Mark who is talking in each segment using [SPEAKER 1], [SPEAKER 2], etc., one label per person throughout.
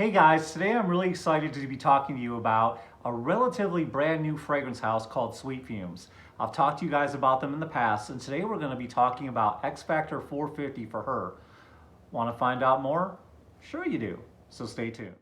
[SPEAKER 1] Hey guys, today I'm really excited to be talking to you about a relatively brand new fragrance house called Perfumes. I've talked to you guys about them in the past, and today we're going to be talking about XFactor 450 for her. Want to find out more? Sure you do, so stay tuned.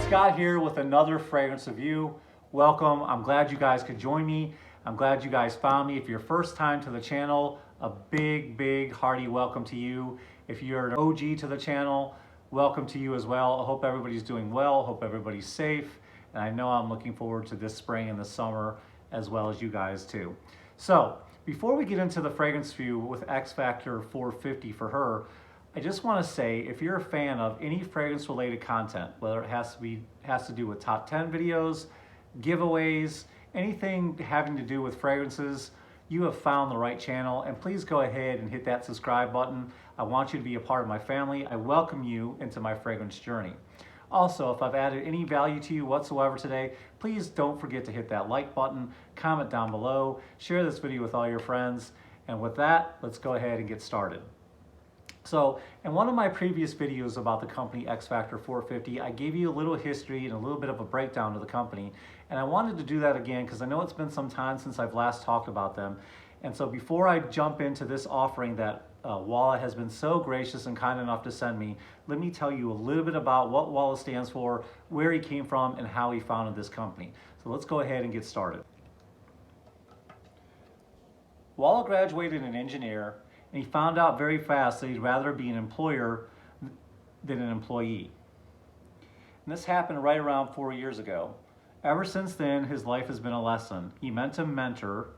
[SPEAKER 1] Scott here with another fragrance review. Welcome. I'm glad you guys could join me. I'm glad you guys found me. If you're first time to the channel, a big hearty welcome to you. If you're an OG to the channel, welcome to you as well. I hope everybody's doing well. Hope everybody's safe. And I know I'm looking forward to this spring and the summer as well as you guys too. So before we get into the fragrance review with XFactor 450 for her, I just want to say, if you're a fan of any fragrance related content, whether it has to do with top 10 videos, giveaways, anything having to do with fragrances, you have found the right channel, and please go ahead and hit that subscribe button. I want you to be a part of my family. I welcome you into my fragrance journey. Also, if I've added any value to you whatsoever today, please don't forget to hit that like button, comment down below, share this video with all your friends, and with that, let's go ahead and get started. So in one of my previous videos about the company XFactor 450, I gave you a little history and a little bit of a breakdown of the company. And I wanted to do that again because I know it's been some time since I've last talked about them. And so before I jump into this offering that Walla has been so gracious and kind enough to send me, let me tell you a little bit about what Walla stands for, where he came from, and how he founded this company. So let's go ahead and get started. Walla graduated an engineer, and he found out very fast that he'd rather be an employer than an employee. And this happened right around 4 years ago. Ever since then, his life has been a lesson. He met a mentor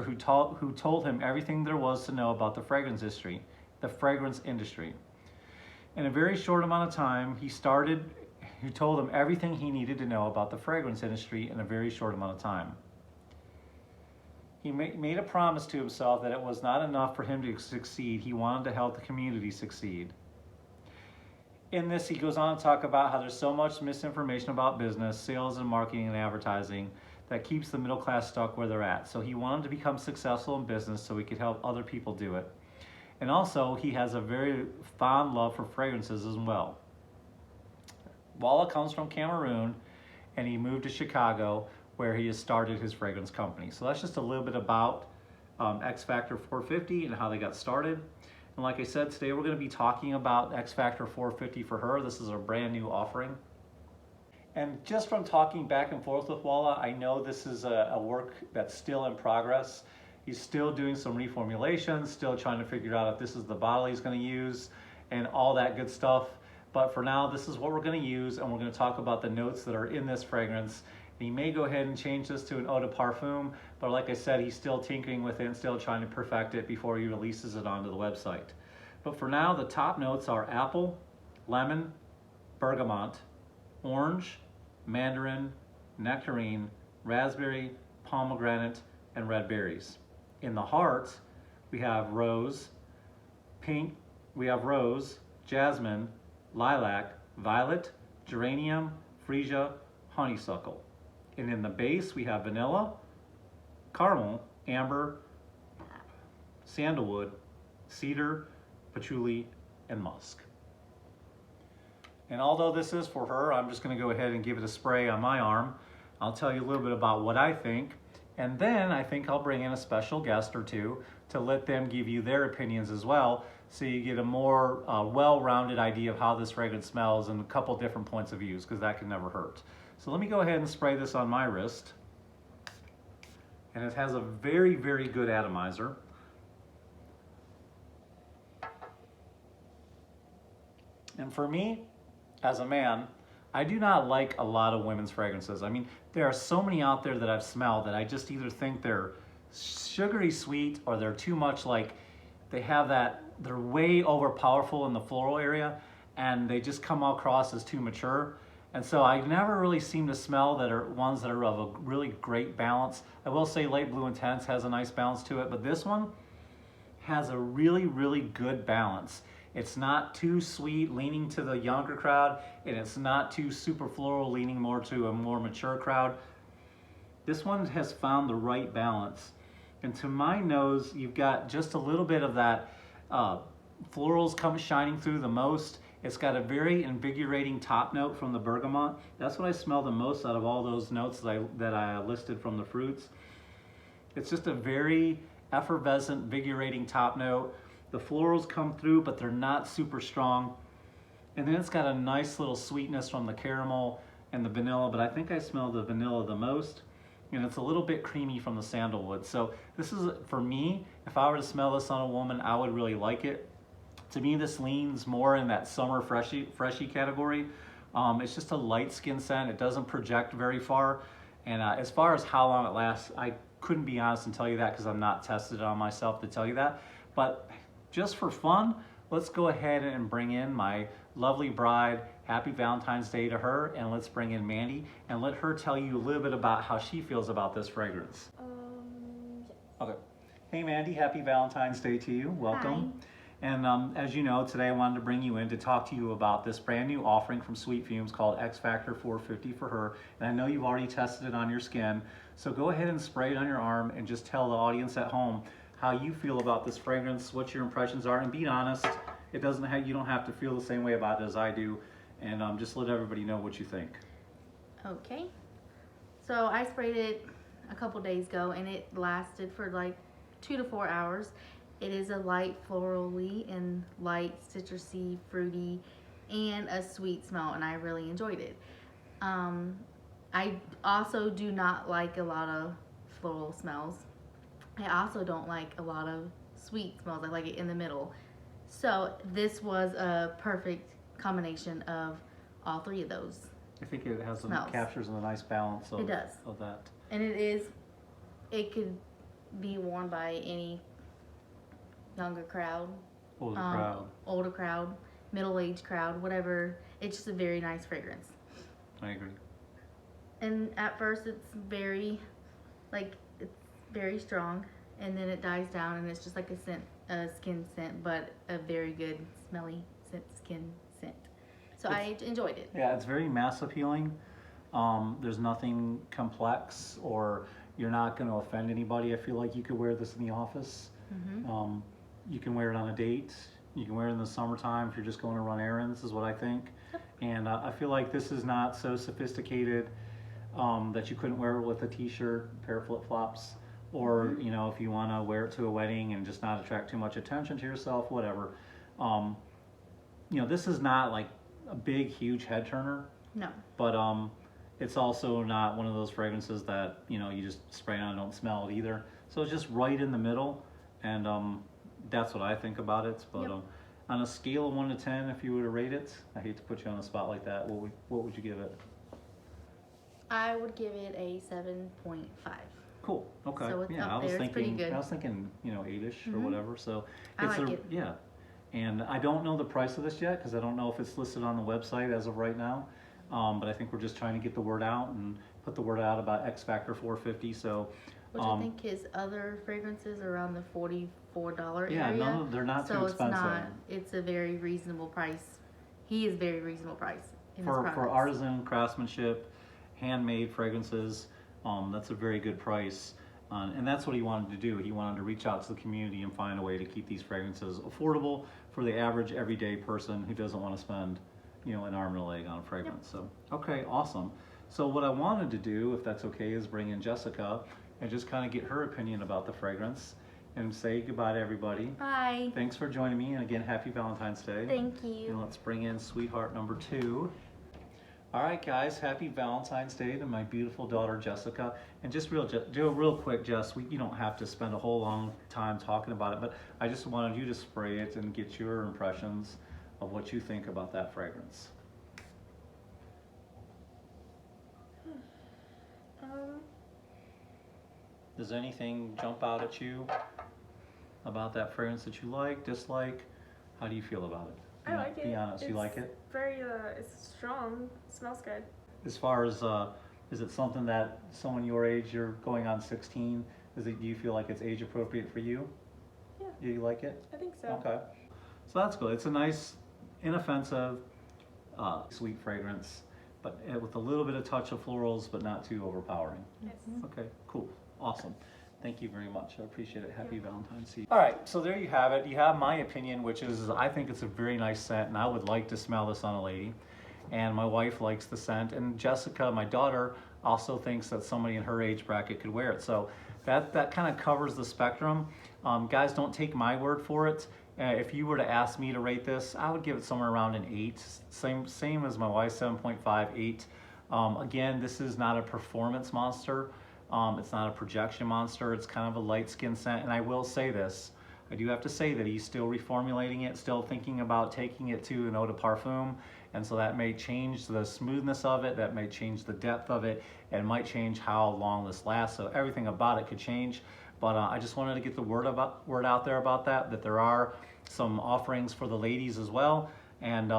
[SPEAKER 1] who told him everything there was to know about the fragrance industry. In a very short amount of time, he told him everything he needed to know about the fragrance industry in a very short amount of time. He made a promise to himself that it was not enough for him to succeed. He wanted to help the community succeed. In this, he goes on to talk about how there's so much misinformation about business, sales and marketing and advertising that keeps the middle class stuck where they're at. So he wanted to become successful in business so he could help other people do it. And also, he has a very fond love for fragrances as well. Walla comes from Cameroon, and he moved to Chicago, where he has started his fragrance company. So that's just a little bit about XFactor 450 and how they got started. And like I said, today we're going to be talking about XFactor 450 for her. This is a brand new offering. And just from talking back and forth with Walla, I know this is a work that's still in progress. He's still doing some reformulations, still trying to figure out if this is the bottle he's going to use and all that good stuff. But for now, this is what we're going to use, and we're going to talk about the notes that are in this fragrance. He may go ahead and change this to an eau de parfum, but like I said, he's still tinkering with it and still trying to perfect it before he releases it onto the website. But for now, the top notes are apple, lemon, bergamot, orange, mandarin, nectarine, raspberry, pomegranate, and red berries. In the heart, we have rose, jasmine, lilac, violet, geranium, freesia, honeysuckle. And in the base, we have vanilla, caramel, amber, sandalwood, cedar, patchouli, and musk. And although this is for her, I'm just going to go ahead and give it a spray on my arm. I'll tell you a little bit about what I think, and then I think I'll bring in a special guest or two to let them give you their opinions as well, so you get a more well-rounded idea of how this fragrance smells and a couple different points of views, because that can never hurt. So let me go ahead and spray this on my wrist. And it has a very good atomizer. And for me, as a man, I do not like a lot of women's fragrances. I mean, there are so many out there that I've smelled that I just either think they're sugary sweet or they're too much like, they're way over powerful in the floral area and they just come across as too mature. And so I never really seem to smell ones that are of a really great balance. I will say Light Blue Intense has a nice balance to it, but this one has a really good balance. It's not too sweet, leaning to the younger crowd, and it's not too super floral, leaning more to a more mature crowd. This one has found the right balance. And to my nose, you've got just a little bit of that florals come shining through the most. It's got a very invigorating top note from the bergamot. That's what I smell the most out of all those notes that I listed from the fruits. It's just a very effervescent, invigorating top note. The florals come through, but they're not super strong. And then it's got a nice little sweetness from the caramel and the vanilla, but I think I smell the vanilla the most. And it's a little bit creamy from the sandalwood. So this is, for me, if I were to smell this on a woman, I would really like it. To me, this leans more in that summer freshie category. It's just a light skin scent. It doesn't project very far. And as far as how long it lasts, I couldn't be honest and tell you that because I'm not tested it on myself to tell you that. But just for fun, let's go ahead and bring in my lovely bride. Happy Valentine's Day to her, and let's bring in Mandy and let her tell you a little bit about how she feels about this fragrance.
[SPEAKER 2] Yes.
[SPEAKER 1] Okay. Hey Mandy, happy Valentine's Day to you. Welcome. Hi. And as you know, today I wanted to bring you in to talk to you about this brand new offering from Sweet Fumes called XFactor 450 for her. And I know you've already tested it on your skin, so go ahead and spray it on your arm and just tell the audience at home how you feel about this fragrance, what your impressions are, and be honest. It doesn't have, you don't have to feel the same way about it as I do, and just let everybody know what you think.
[SPEAKER 2] Okay. So I sprayed it a couple days ago, and it lasted for like 2 to 4 hours. It is a light florally and light citrusy, fruity, and a sweet smell, and I really enjoyed it. I also do not like a lot of floral smells. I also don't like a lot of sweet smells. I like it in the middle. So this was a perfect combination of all three of those.
[SPEAKER 1] I think it has
[SPEAKER 2] smells.
[SPEAKER 1] Captures a nice balance of,
[SPEAKER 2] it does.
[SPEAKER 1] Of that.
[SPEAKER 2] And it could be worn by any younger crowd, older crowd, middle-aged crowd, whatever. It's just a very nice fragrance.
[SPEAKER 1] I agree.
[SPEAKER 2] And at first it's very strong, and then it dies down and it's just like a skin scent, but a very good smelly skin scent. So I enjoyed it.
[SPEAKER 1] Yeah, it's very mass appealing. There's nothing complex, or you're not going to offend anybody. I feel like you could wear this in the office. Mm-hmm. You can wear it on a date. You can wear it in the summertime if you're just going to run errands, is what I think. Yep. And I feel like this is not so sophisticated that you couldn't wear it with a t-shirt, a pair of flip-flops, or mm-hmm. If you want to wear it to a wedding and just not attract too much attention to yourself, whatever. This is not like a big, huge head turner. No. But it's also not one of those fragrances that you just spray on and don't smell it either. So it's just right in the middle, and that's what I think about it. But yep. On a scale of 1 to 10, if you were to rate it, I hate to put you on a spot like that, what would you give it?
[SPEAKER 2] I would give it a 7.5.
[SPEAKER 1] Cool. Okay.
[SPEAKER 2] So it's
[SPEAKER 1] yeah,
[SPEAKER 2] up there. It's pretty good.
[SPEAKER 1] I was thinking, 8-ish
[SPEAKER 2] mm-hmm.
[SPEAKER 1] or whatever. So
[SPEAKER 2] I like it.
[SPEAKER 1] Yeah. And I don't know the price of this yet because I don't know if it's listed on the website as of right now. But I think we're just trying to get the word out and put the word out about XFactor 450. So,
[SPEAKER 2] which I think his other fragrances are around the $44 area.
[SPEAKER 1] Yeah, they're not too expensive.
[SPEAKER 2] So it's a very reasonable price. He is very reasonable price
[SPEAKER 1] for artisan craftsmanship, handmade fragrances. That's a very good price. And that's what he wanted to do. He wanted to reach out to the community and find a way to keep these fragrances affordable for the average everyday person who doesn't want to spend, an arm and a leg on a fragrance. Yep. So, okay, awesome. So what I wanted to do, if that's okay, is bring in Jessica and just kind of get her opinion about the fragrance and say goodbye to everybody.
[SPEAKER 2] Bye.
[SPEAKER 1] Thanks for joining me, and again, happy Valentine's Day.
[SPEAKER 2] Thank you.
[SPEAKER 1] And let's bring in sweetheart number 2. All right, guys, happy Valentine's Day to my beautiful daughter, Jessica. And just do a real quick, Jess, you don't have to spend a whole long time talking about it, but I just wanted you to spray it and get your impressions of what you think about that fragrance. Does anything jump out at you about that fragrance that you like, dislike? How do you feel about it?
[SPEAKER 3] I like it.
[SPEAKER 1] Be honest, you like it?
[SPEAKER 3] Very, it's strong. It smells good.
[SPEAKER 1] As far as, is it something that someone your age, you're going on 16, do you feel like it's age appropriate for you?
[SPEAKER 3] Yeah.
[SPEAKER 1] Do you like it?
[SPEAKER 3] I think so.
[SPEAKER 1] Okay. So that's good. It's a nice, inoffensive, sweet fragrance, but with a little bit of touch of florals, but not too overpowering.
[SPEAKER 3] Yes.
[SPEAKER 1] Okay, cool, awesome. Thank you very much. I appreciate it. Happy Valentine's Day. All right, so there you have it. You have my opinion, which is I think it's a very nice scent, and I would like to smell this on a lady. And my wife likes the scent, and Jessica, my daughter, also thinks that somebody in her age bracket could wear it. So that kind of covers the spectrum. Guys, don't take my word for it. If you were to ask me to rate this, I would give it somewhere around an 8. Same as my wife, 7.5, 8. Again, this is not a performance monster. It's not a projection monster. It's kind of a light skin scent. And I will say this, I do have to say that he's still reformulating it, still thinking about taking it to an eau de parfum. And so that may change the smoothness of it, that may change the depth of it, and might change how long this lasts. So everything about it could change. But I just wanted to get the word out there about that there are some offerings for the ladies as well. And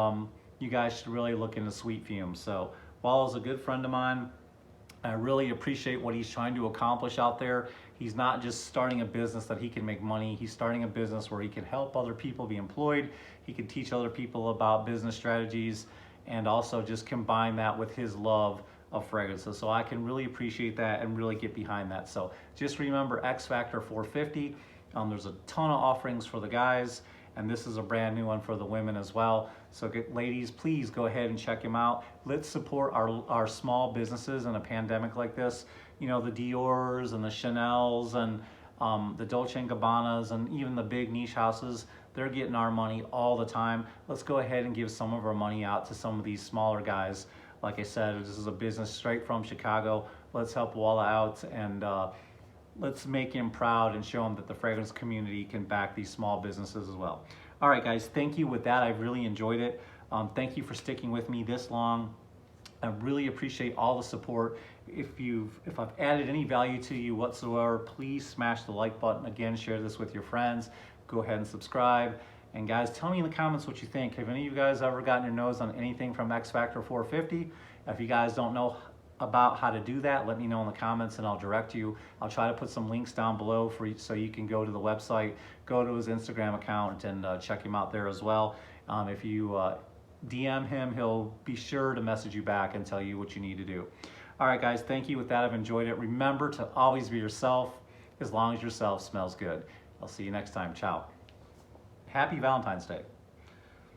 [SPEAKER 1] you guys should really look into Sweet Fumes. So Wall is a good friend of mine. I really appreciate what he's trying to accomplish out there. He's not just starting a business that he can make money. He's starting a business where he can help other people be employed. He can teach other people about business strategies, and also just combine that with his love of fragrances. So I can really appreciate that and really get behind that. So just remember XFactor 450. There's a ton of offerings for the guys, and this is a brand new one for the women as well. So ladies, please go ahead and check him out. Let's support our small businesses in a pandemic like this. You know, the Diors and the Chanels and the Dolce&Gabbanas and even the big niche houses, they're getting our money all the time. Let's go ahead and give some of our money out to some of these smaller guys. Like I said, this is a business straight from Chicago. Let's help Walla out, and let's make him proud and show him that the fragrance community can back these small businesses as well. All right, guys, thank you. With that, I've really enjoyed it. Thank you for sticking with me this long. I really appreciate all the support. If I've added any value to you whatsoever, please smash the like button. Again, share this with your friends. Go ahead and subscribe. And guys, tell me in the comments what you think. Have any of you guys ever gotten your nose on anything from XFactor 450? If you guys don't know about how to do that, let me know in the comments and I'll direct you. I'll try to put some links down below for you, so you can go to the website, go to his Instagram account, and check him out there as well. If you DM him, he'll be sure to message you back and tell you what you need to do. All right, guys, thank you. With that, I've enjoyed it. Remember to always be yourself, as long as yourself smells good. I'll see you next time. Ciao. Happy Valentine's Day.